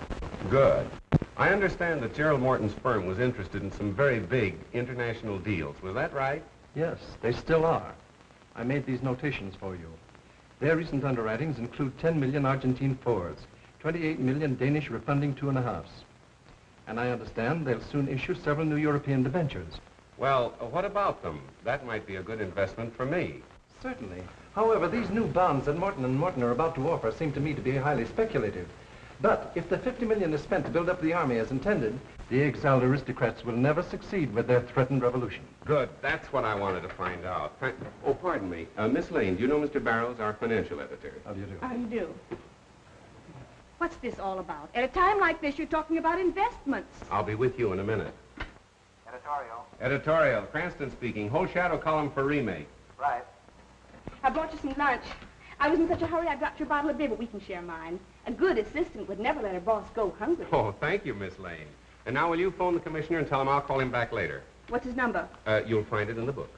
Good. I understand that Gerald Morton's firm was interested in some very big international deals. Was that right? Yes, they still are. I made these notations for you. Their recent underwritings include 10 million Argentine Fords, 28 million Danish refunding 2.5s. And I understand they'll soon issue several new European debentures. Well, what about them? That might be a good investment for me. Certainly. However, these new bonds that Morton & Morton are about to offer seem to me to be highly speculative. But if the 50 million is spent to build up the army as intended, the exiled aristocrats will never succeed with their threatened revolution. Good. That's what I wanted to find out. Oh, pardon me. Miss Lane, do you know Mr. Barrows, our financial editor? How do you do? How do you do? What's this all about? At a time like this, you're talking about investments. I'll be with you in a minute. Editorial. Editorial. Cranston speaking. Whole shadow column for remake. Right. I brought you some lunch. I was in such a hurry I dropped your bottle of beer, but we can share mine. A good assistant would never let her boss go hungry. Oh, thank you, Miss Lane. And now will you phone the commissioner and tell him I'll call him back later? What's his number? You'll find it in the book.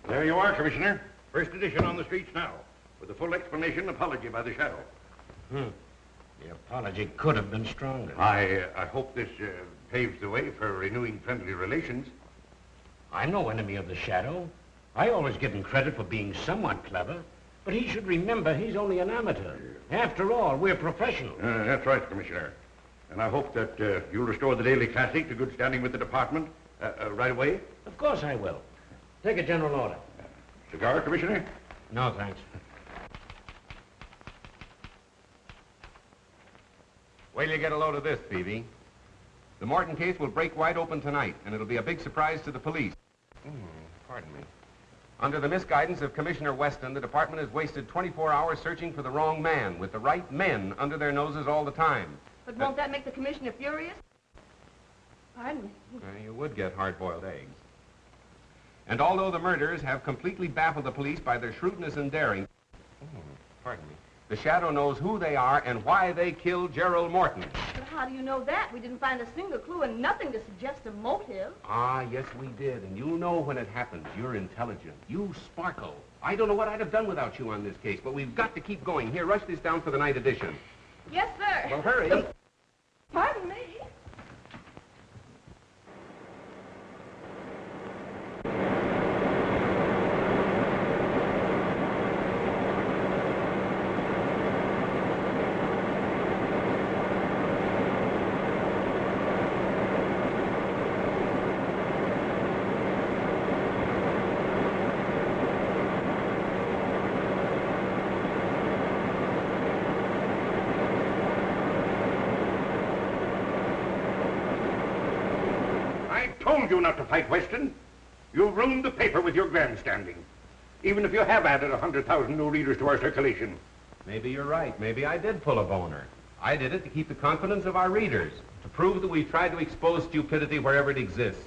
There you are, Commissioner. First edition on the streets now, with a full explanation and apology by the Shadow. The apology could have been stronger. I hope this paves the way for renewing friendly relations. I'm no enemy of the Shadow. I always give him credit for being somewhat clever, but he should remember he's only an amateur. After all, we're professionals. That's right, Commissioner. And I hope that you'll restore the Daily Classic to good standing with the department right away. Of course I will. Take a general order. Cigar, Commissioner? No, thanks. Wait till you get a load of this, Phoebe. The Morton case will break wide open tonight, and it'll be a big surprise to the police. Pardon me. Under the misguidance of Commissioner Weston, the department has wasted 24 hours searching for the wrong man, with the right men under their noses all the time. But won't that make the commissioner furious? Pardon me. You would get hard-boiled eggs. And although the murderers have completely baffled the police by their shrewdness and daring, pardon me, the Shadow knows who they are and why they killed Gerald Morton. But how do you know that? We didn't find a single clue and nothing to suggest a motive. Ah, yes, we did. And you'll know when it happens. You're intelligent. You sparkle. I don't know what I'd have done without you on this case, but we've got to keep going. Here, rush this down for the night edition. Yes, sir. Well, hurry. Pardon me. Told you not to fight Weston. You've ruined the paper with your grandstanding. Even if you have added 100,000 new readers to our circulation. Maybe you're right. Maybe I did pull a boner. I did it to keep the confidence of our readers, to prove that we've tried to expose stupidity wherever it exists.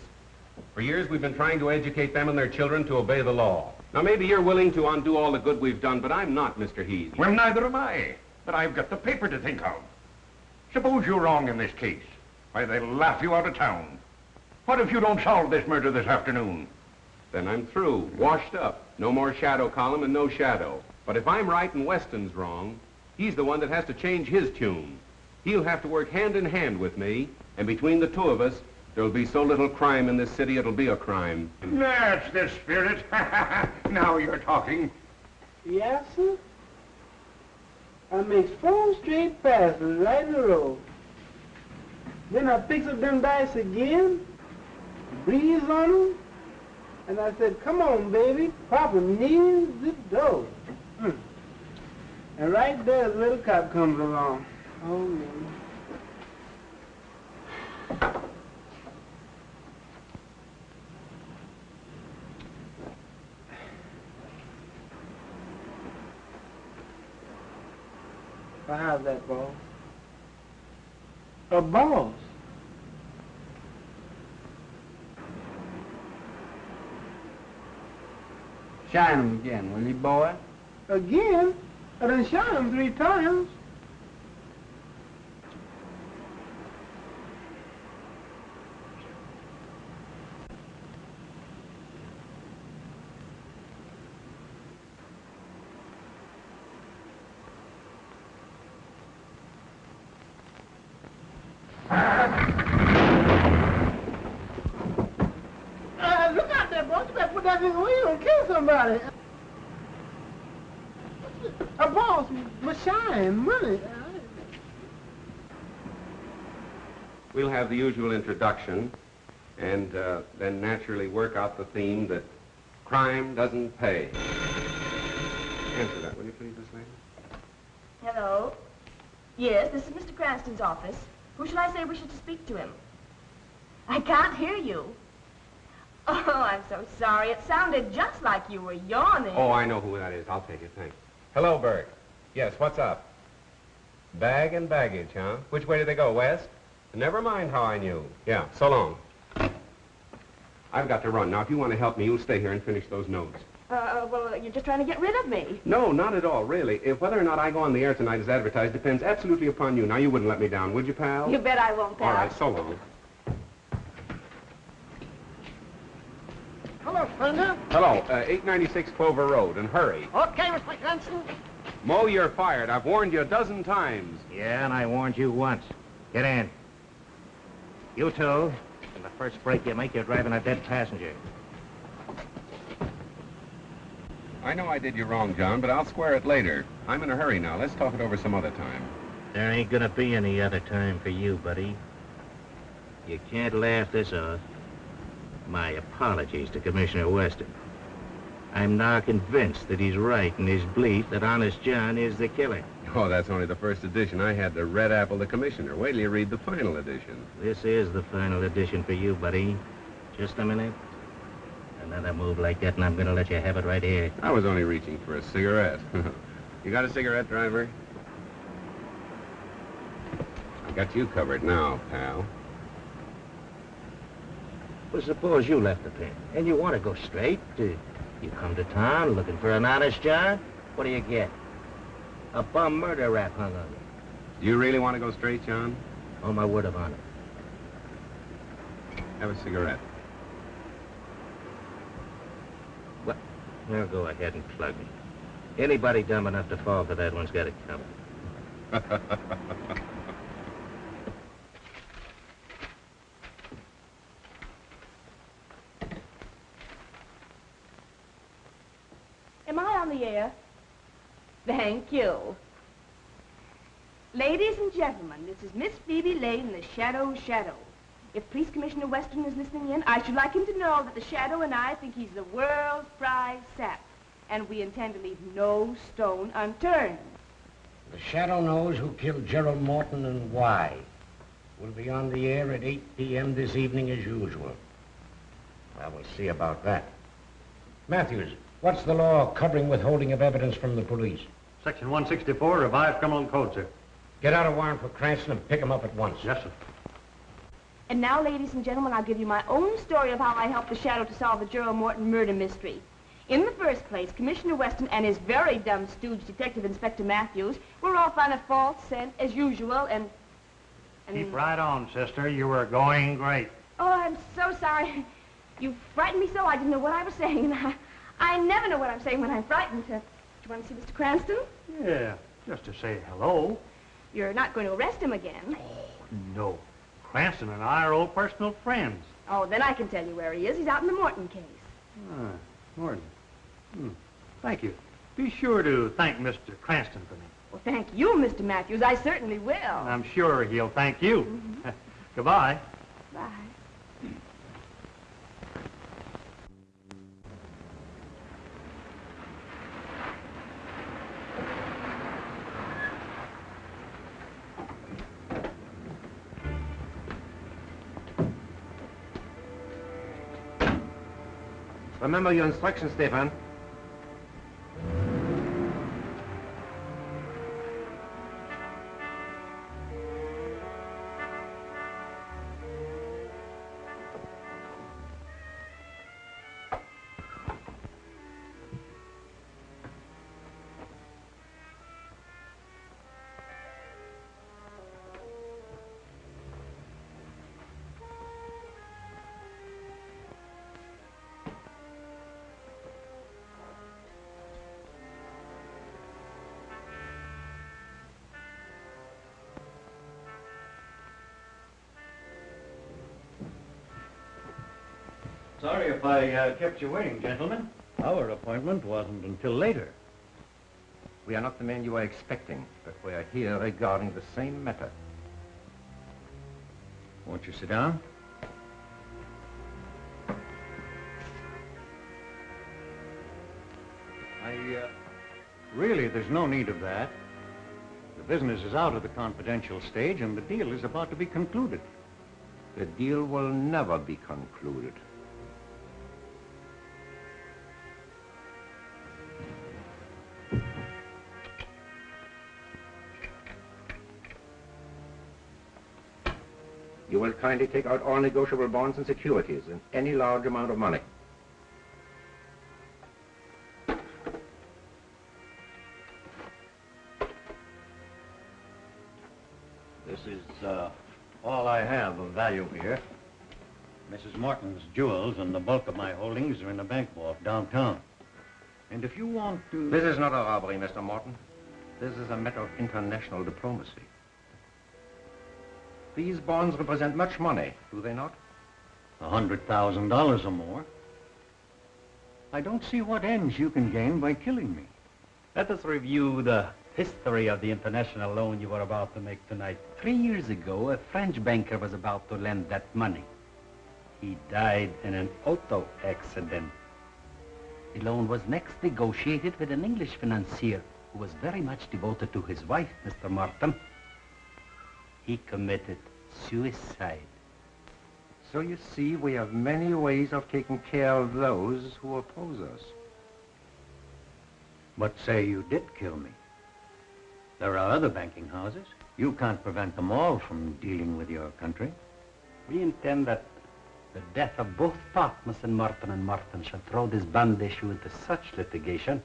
For years, we've been trying to educate them and their children to obey the law. Now, maybe you're willing to undo all the good we've done, but I'm not, Mr. Heath. Well, neither am I. But I've got the paper to think of. Suppose you're wrong in this case. Why, they'll laugh you out of town. What if you don't solve this murder this afternoon? Then I'm through, washed up. No more shadow column and no shadow. But if I'm right and Weston's wrong, he's the one that has to change his tune. He'll have to work hand in hand with me, and between the two of us, there'll be so little crime in this city, it'll be a crime. That's the spirit. Now you're talking. Yes, sir. I makes 4 straight passes right in a row. Then I picks up them dice again, breathes on them, and I said, come on, baby, Papa needs the dough. And right there, the little cop comes along. Oh, man. How's that, boss? A boss? Shine 'em again, will you, boy? Again? I done shot him 3 times. there, boss. You better put that in the wheel and kill somebody. Boss, my shine, money. We'll have the usual introduction, and then naturally work out the theme that crime doesn't pay. Answer that, will you please, Miss Lane? Hello? Yes, this is Mr. Cranston's office. Who should I say wishes to speak to him? I can't hear you. Oh, I'm so sorry. It sounded just like you were yawning. Oh, I know who that is. I'll take it, thanks. Hello, Burke. Yes, what's up? Bag and baggage, huh? Which way did they go, west? Never mind how I knew. Yeah, so long. I've got to run. Now, if you want to help me, you'll stay here and finish those notes. Well, you're just trying to get rid of me. No, not at all, really. If whether or not I go on the air tonight as advertised depends absolutely upon you. Now, you wouldn't let me down, would you, pal? You bet I won't, pal. All right, so long. Hello, Thunder. Hello, 896 Clover Road, and hurry. Okay, Mr. Cranston. Mo, you're fired. I've warned you a dozen times. Yeah, and I warned you once. Get in. You two, in the first break you make, you're driving a dead passenger. I know I did you wrong, John, but I'll square it later. I'm in a hurry now. Let's talk it over some other time. There ain't gonna be any other time for you, buddy. You can't laugh this off. My apologies to Commissioner Weston. I'm now convinced that he's right in his belief that Honest John is the killer. Oh, that's only the first edition. I had to red apple the commissioner. Wait till you read the final edition. This is the final edition for you, buddy. Just a minute. Another move like that, and I'm gonna let you have it right here. I was only reaching for a cigarette. You got a cigarette, driver? I got you covered now, pal. Well, suppose you left the pen, and you want to go straight. You come to town looking for an honest John. What do you get? A bum murder rap hung on you. You really want to go straight, John? On my word of honor. Have a cigarette. Well, now go ahead and plug me. Anybody dumb enough to fall for that one's got it covered. Am I on the air? Thank you. Ladies and gentlemen, this is Miss Phoebe Lane in the Shadow. If Police Commissioner Weston is listening in, I should like him to know that the Shadow and I think he's the world's prize sap, and we intend to leave no stone unturned. The Shadow knows who killed Gerald Morton and why. We'll be on the air at 8 p.m. this evening as usual. Well, we'll see about that. Matthews, what's the law covering withholding of evidence from the police? Section 164, revised criminal code, sir. Get out a warrant for Cranston and pick him up at once. Yes, sir. And now, ladies and gentlemen, I'll give you my own story of how I helped the Shadow to solve the Gerald Morton murder mystery. In the first place, Commissioner Weston and his very dumb stooge, Detective Inspector Matthews, were off on a false scent, as usual, and... Keep right on, sister. You were going great. Oh, I'm so sorry. You frightened me so I didn't know what I was saying, and I never know what I'm saying when I'm frightened. Do you want to see Mr. Cranston? Yeah, just to say hello. You're not going to arrest him again. Oh, no. Cranston and I are old personal friends. Oh, then I can tell you where he is. He's out in the Morton case. Ah, Morton. Thank you. Be sure to thank Mr. Cranston for me. Well, thank you, Mr. Matthews. I certainly will. I'm sure he'll thank you. Mm-hmm. Goodbye. Bye. Remember your instructions, Stefan. Sorry if I kept you waiting, gentlemen. Our appointment wasn't until later. We are not the men you are expecting, but we are here regarding the same matter. Won't you sit down? Really, there's no need of that. The business is out of the confidential stage, and the deal is about to be concluded. The deal will never be concluded. You will kindly take out all negotiable bonds and securities and any large amount of money. This is all I have of value here. Mrs. Morton's jewels and the bulk of my holdings are in a bank vault downtown. And if you want to... This is not a robbery, Mr. Morton. This is a matter of international diplomacy. These bonds represent much money, do they not? $100,000 or more. I don't see what ends you can gain by killing me. Let us review the history of the international loan you were about to make tonight. 3 years ago, a French banker was about to lend that money. He died in an auto accident. The loan was next negotiated with an English financier who was very much devoted to his wife, Mr. Morton. He committed suicide. So you see, we have many ways of taking care of those who oppose us. But say you did kill me. There are other banking houses. You can't prevent them all from dealing with your country. We intend that the death of both partners in Morton and Morton shall throw this bond issue into such litigation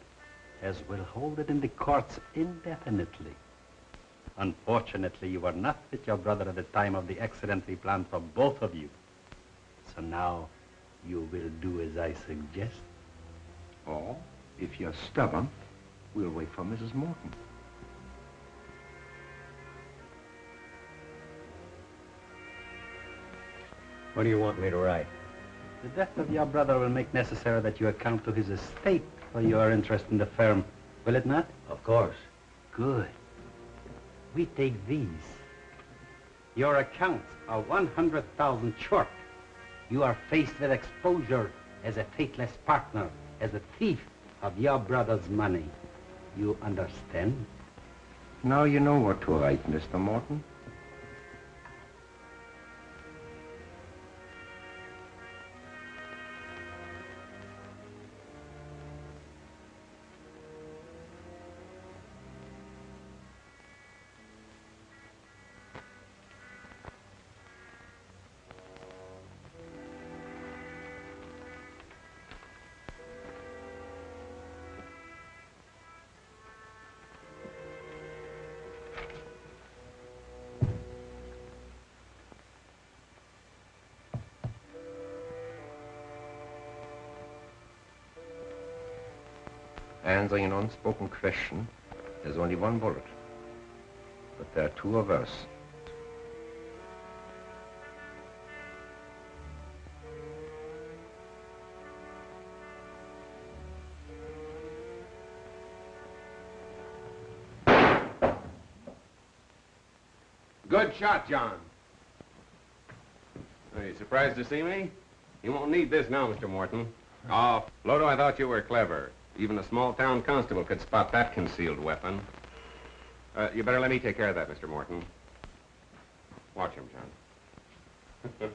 as will hold it in the courts indefinitely. Unfortunately, you were not with your brother at the time of the accident we planned for both of you. So now, you will do as I suggest. Or, if you're stubborn, we'll wait for Mrs. Morton. What do you want me to write? The death of your brother will make necessary that you account to his estate for your interest in the firm, will it not? Of course. Good. We take these. Your accounts are 100,000 short. You are faced with exposure as a faithless partner, as a thief of your brother's money. You understand? Now you know what to write, Mr. Morton. Answering an unspoken question, there's only one bullet. But there are two of us. Good shot, John. Are you surprised to see me? You won't need this now, Mr. Morton. Oh, Lodo, I thought you were clever. Even a small-town constable could spot that concealed weapon. You better let me take care of that, Mr. Morton. Watch him, John.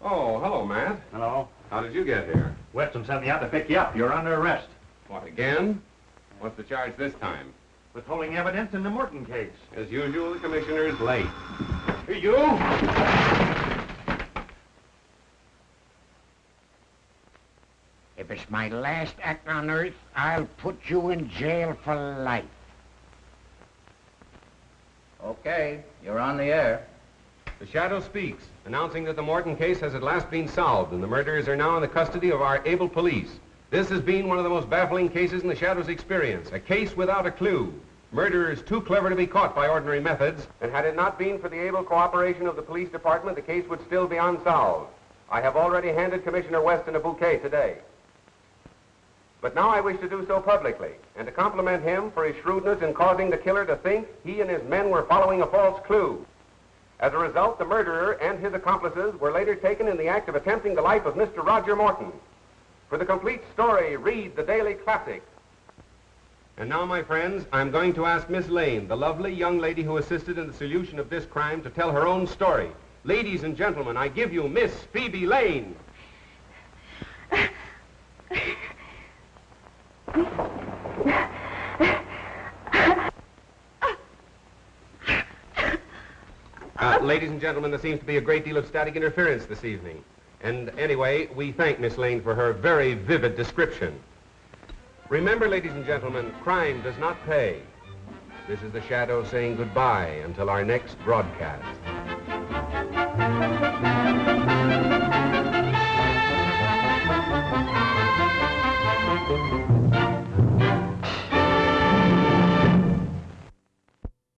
Oh, hello, Matt. Hello. How did you get here? Weston sent me out to pick you up. You're under arrest. What, again? What's the charge this time? Withholding evidence in the Morton case. As usual, the commissioner's late. You! If it's my last act on Earth, I'll put you in jail for life. Okay, you're on the air. The Shadow speaks, announcing that the Morton case has at last been solved and the murderers are now in the custody of our able police. This has been one of the most baffling cases in the Shadow's experience, a case without a clue. Murderer is too clever to be caught by ordinary methods, and had it not been for the able cooperation of the police department, the case would still be unsolved. I have already handed Commissioner Weston a bouquet today. But now I wish to do so publicly, and to compliment him for his shrewdness in causing the killer to think he and his men were following a false clue. As a result, the murderer and his accomplices were later taken in the act of attempting the life of Mr. Roger Morton. For the complete story, read the Daily Classic. And now, my friends, I'm going to ask Miss Lane, the lovely young lady who assisted in the solution of this crime, to tell her own story. Ladies and gentlemen, I give you Miss Phoebe Lane. Ladies and gentlemen, there seems to be a great deal of static interference this evening. And anyway, we thank Miss Lane for her very vivid description. Remember, ladies and gentlemen, crime does not pay. This is the Shadow saying goodbye until our next broadcast.